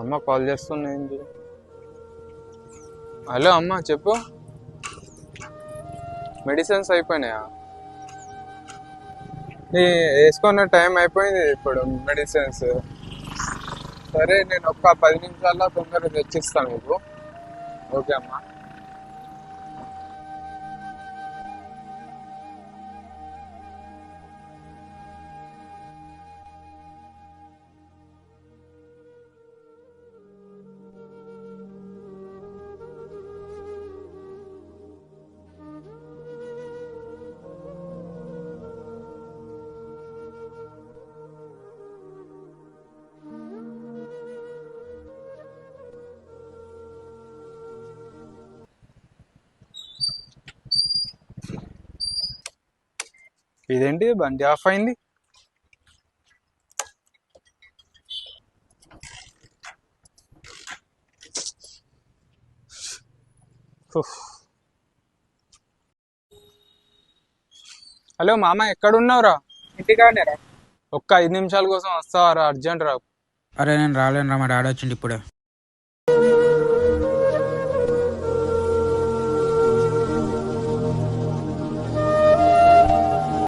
అమ్మ కాల్ చేస్తుంది ఏంటి? హలో అమ్మ, చెప్పు. మెడిసిన్స్ అయిపోయినాయా? నీ వేసుకున్న టైం అయిపోయింది ఇప్పుడు మెడిసిన్స్. సరే, నేను ఒక 10 నిమిషాల్లో తొందరగా తెచ్చిస్తాను మీకు. ఓకే అమ్మా. ఇదేంటి బండి ఆఫ్ అయింది? ఉఫ్. హలో మామ, ఎక్కడున్నావురా? ఇంటికాడనేరా. ఒక్క 5 నిమిషాల కోసం వస్తావారా? అర్జెంట్ రా. అరే నేను రాలేనురా, మా డాడీ వచ్చిండు ఇప్పుడే.